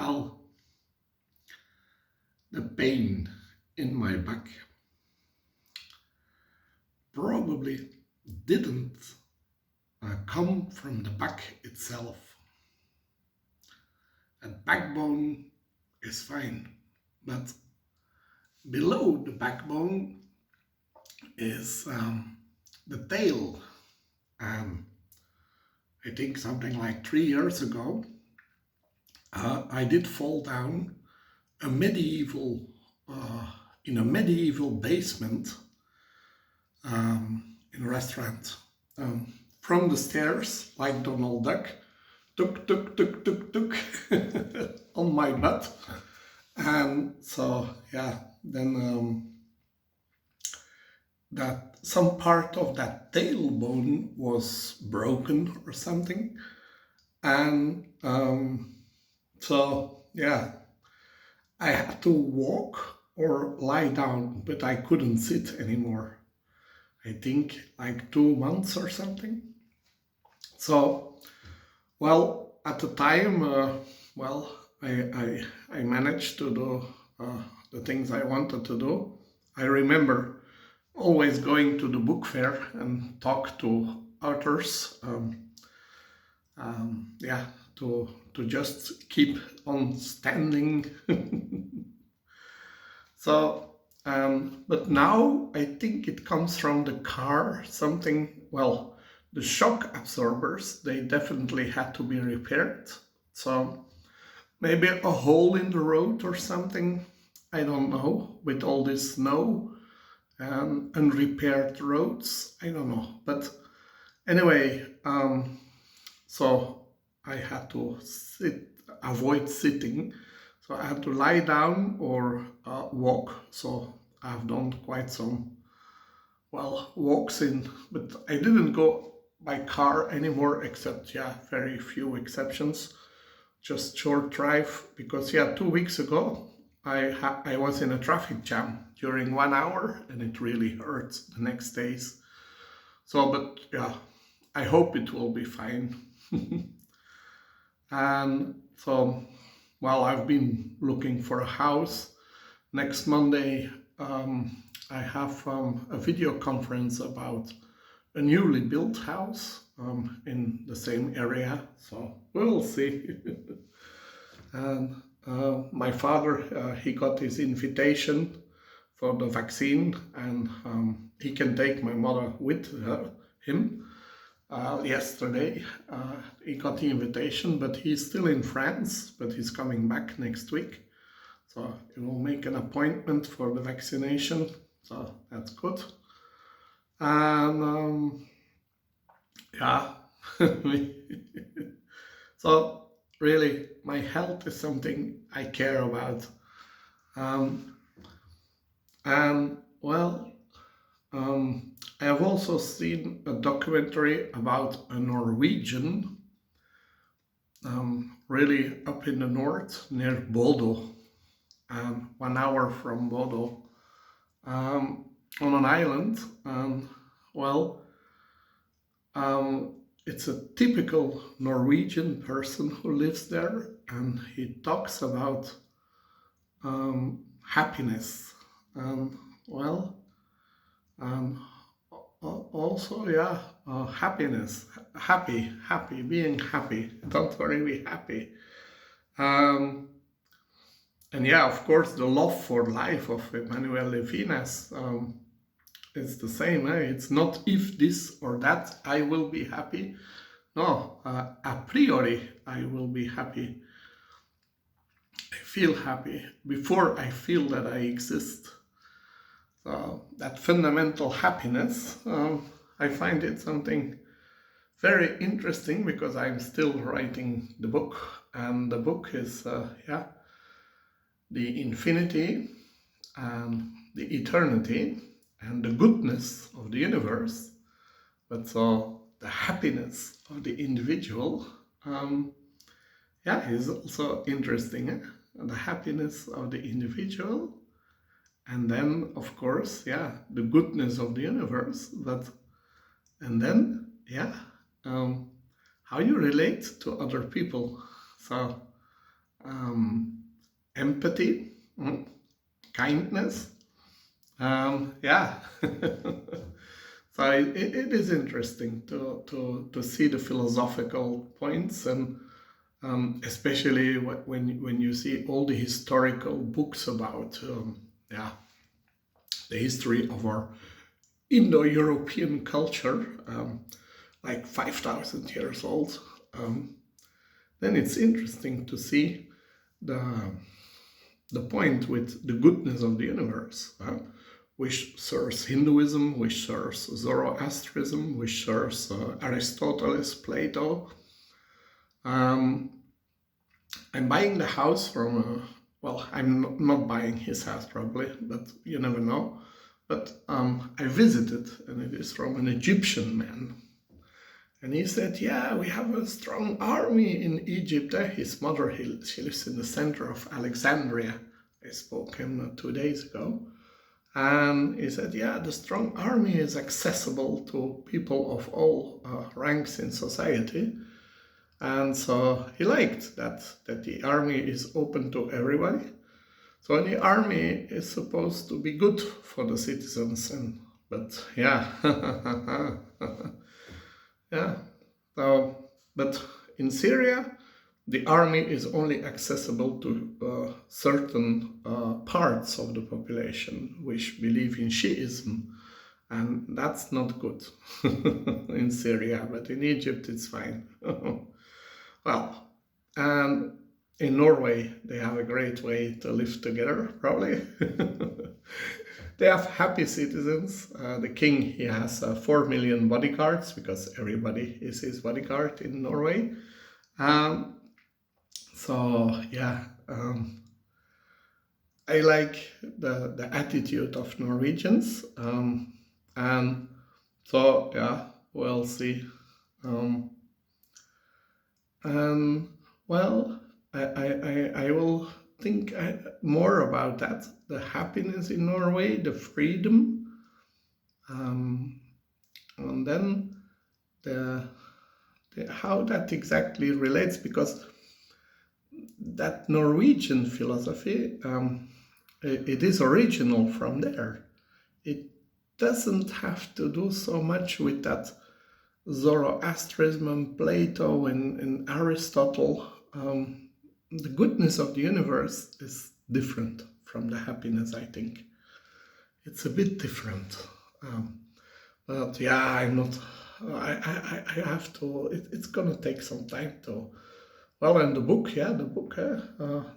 Well, the pain in my back probably didn't come from the back itself. A backbone is fine, but below the backbone is the tail. Um, I think something like 3 years ago, I did fall down a medieval uh, in a medieval basement in a restaurant. From the stairs, like Donald Duck, tuk tuk tuk tuk tuk on my butt, and so yeah, then that some part of that tailbone was broken or something, and so yeah, I had to walk or lie down, but I couldn't sit anymore. I think like 2 months or something. So, well, at the time, well, I managed to do the things I wanted to do. I remember always going to the book fair and talk to authors. Yeah, to just keep on standing. So, but now I think it comes from the car, something, well, the shock absorbers, they definitely had to be repaired. So maybe a hole in the road or something, I don't know, with all this snow and unrepaired roads, I don't know. But anyway, so I had to avoid sitting. So I had to lie down or walk. So I've done quite some, well, walks in, but I didn't go by car anymore, except, yeah, very few exceptions. Just short drive because, yeah, 2 weeks ago I was in a traffic jam during 1 hour and it really hurts the next days. So, but yeah, I hope it will be fine. And so, well, I've been looking for a house. Next Monday, I have a video conference about a newly built house in the same area. So we'll see. And my father, he got his invitation for the vaccine, and he can take my mother with him. Yesterday, he got the invitation, but he's still in France, but he's coming back next week. So he will make an appointment for the vaccination. So that's good. And yeah, so really, my health is something I care about. Um, and well, I have also seen a documentary about a Norwegian, really up in the north near Bodo, 1 hour from Bodo, on an island. Well, it's a typical Norwegian person who lives there, and he talks about happiness. Well, um, also, yeah, happiness, happy, being happy. Don't worry, be happy. Um, and yeah, of course, the love for life of Emmanuel Levinas is the same. It's not if this or that I will be happy. No, a priori I will be happy. I feel happy before I feel that I exist. So that fundamental happiness, I find it something very interesting because I'm still writing the book, and the book is, yeah, the infinity and the eternity and the goodness of the universe, but so the happiness of the individual, yeah, is also interesting. The happiness of the individual, and then, of course, yeah, the goodness of the universe, but, and then, yeah, how you relate to other people. So um, empathy, kindness. Yeah. So it is interesting to see the philosophical points, and especially when you see all the historical books about yeah, the history of our Indo-European culture, like 5,000 years old, then it's interesting to see the the point with the goodness of the universe, which serves Hinduism, which serves Zoroastrianism, which serves Aristotle, Plato. Um, I'm buying the house from, well, I'm not buying his house probably, but you never know. But I visited, and it is from an Egyptian man. And he said, yeah, we have a strong army in Egypt. His mother, she lives in the center of Alexandria. I spoke to him 2 days ago. And he said, yeah, the strong army is accessible to people of all ranks in society. And so he liked that the army is open to everybody. So the army is supposed to be good for the citizens. But yeah, yeah. So, but in Syria, the army is only accessible to certain parts of the population which believe in Shiism, and that's not good in Syria, but in Egypt it's fine. Well, and in Norway they have a great way to live together, probably. They have happy citizens. The king, he has 4 million bodyguards because everybody is his bodyguard in Norway. Um, so yeah, I like the attitude of Norwegians, and so yeah, we'll see. Um, and well, I will think more about that. The happiness in Norway, the freedom, and then the, how that exactly relates, because that Norwegian philosophy, it is original from there. It doesn't have to do so much with that Zoroastrianism and Plato and Aristotle. The goodness of the universe is different from the happiness, I think. It's a bit different. But yeah, I'm not. I have to. It's gonna take some time to. Well, in the book, yeah, the book.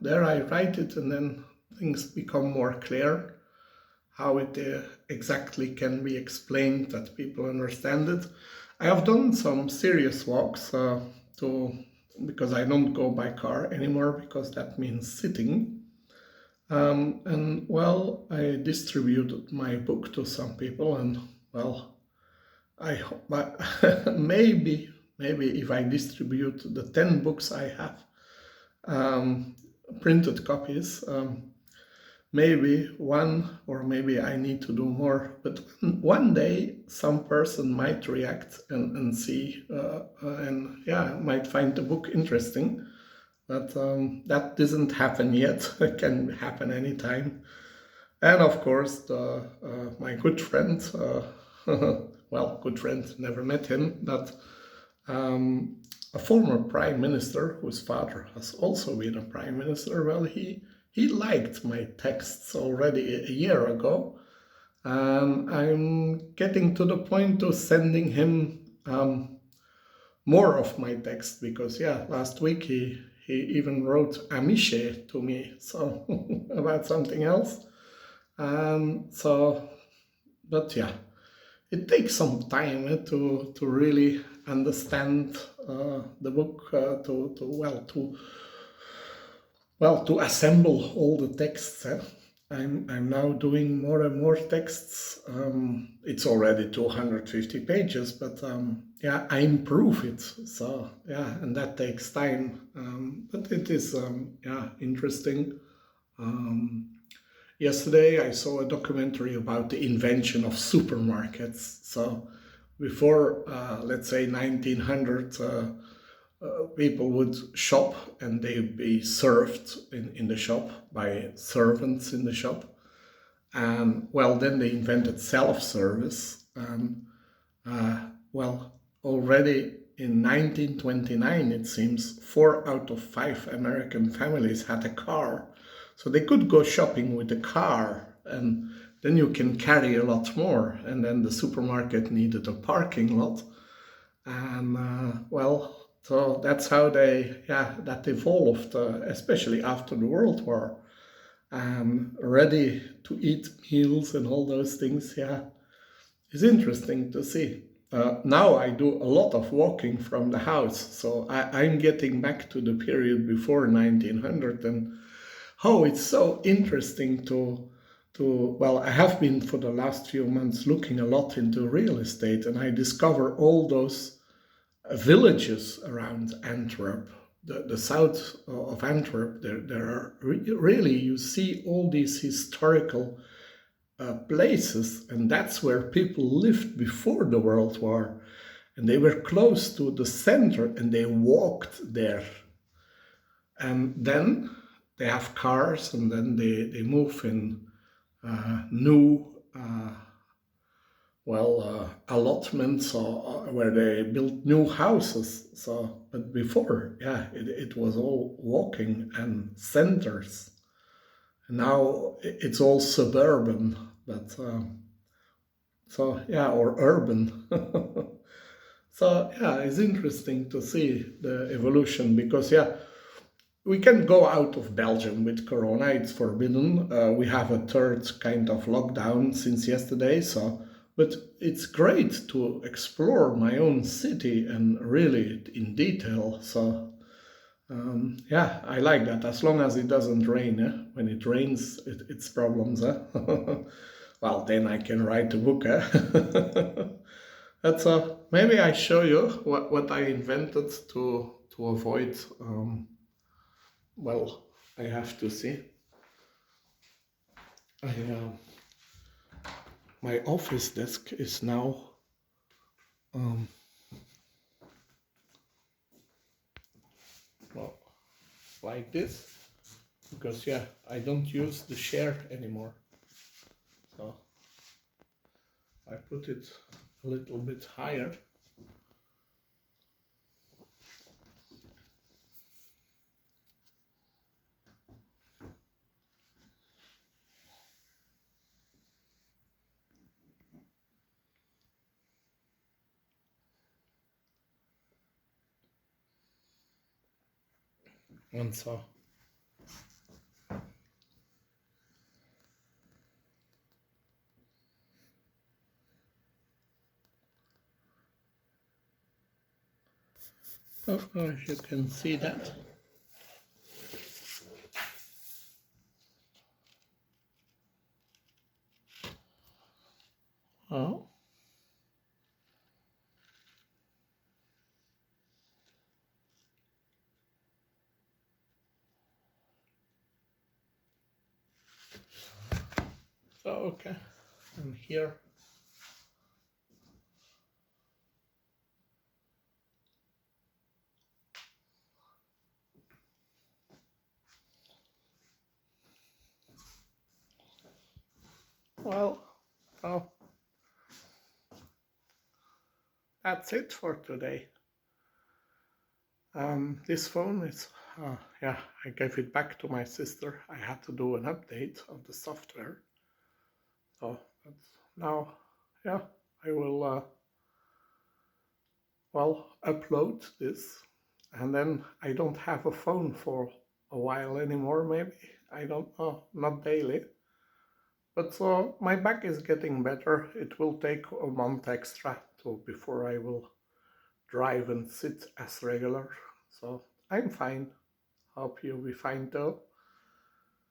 There I write it, and then things become more clear. How it exactly can be explained that people understand it. I have done some serious walks because I don't go by car anymore because that means sitting. And well, I distributed my book to some people, and well, I hope, but maybe if I distribute the 10 books I have, printed copies, maybe one, or maybe I need to do more, but one day some person might react and see, and yeah, might find the book interesting. But that doesn't happen yet. It can happen anytime. And of course, my good friend, well, good friend, never met him, but a former prime minister whose father has also been a prime minister, well, he liked my texts already a year ago. And I'm getting to the point of sending him more of my text because, yeah, last week he even wrote Amiche to me, so about something else. So, but yeah, it takes some time to really understand the book, to assemble all the texts. I'm now doing more and more texts. It's already 250 pages, but yeah, I improve it. So yeah, and that takes time. But it is yeah, interesting. Yesterday I saw a documentary about the invention of supermarkets. So before, let's say 1900, people would shop and they'd be served in the shop by servants in the shop. And well, then they invented self-service. Well, already in 1929, it seems, 4 out of 5 American families had a car. So they could go shopping with a car, and then you can carry a lot more. And then the supermarket needed a parking lot. And well, so that's how that evolved, especially after the World War. Ready to eat meals and all those things, yeah, it's interesting to see. Now I do a lot of walking from the house, so I'm getting back to the period before 1900, and oh, it's so interesting to well, I have been for the last few months looking a lot into real estate, and I discover all those villages around Antwerp, the south of Antwerp. There are really, you see all these historical places, and that's where people lived before the World War. And they were close to the center and they walked there. And then they have cars, and then they move in new allotments, or where they built new houses. So, but before, yeah, it was all walking and centers. And now it's all suburban, but so yeah, or urban. So yeah, it's interesting to see the evolution, because yeah, we can go out of Belgium with Corona. It's forbidden. We have a third kind of lockdown since yesterday. So, but it's great to explore my own city and really in detail. So, yeah, I like that. As long as it doesn't rain. When it rains, it's problems. Well, then I can write a book. That's maybe I show you what I invented to avoid. Well, I have to see. I, my office desk is now um, well, like this, because yeah, I don't use the chair anymore. So I put it a little bit higher. And so of course you can see that. Oh, so okay, and here. Well, oh, that's it for today. This phone is, yeah, I gave it back to my sister. I had to do an update of the software. So that's now, yeah, I will, well, upload this. And then I don't have a phone for a while anymore, maybe. I don't know, not daily. But so my back is getting better. It will take a month extra before I will drive and sit as regular. So I'm fine. Hope you'll be fine too.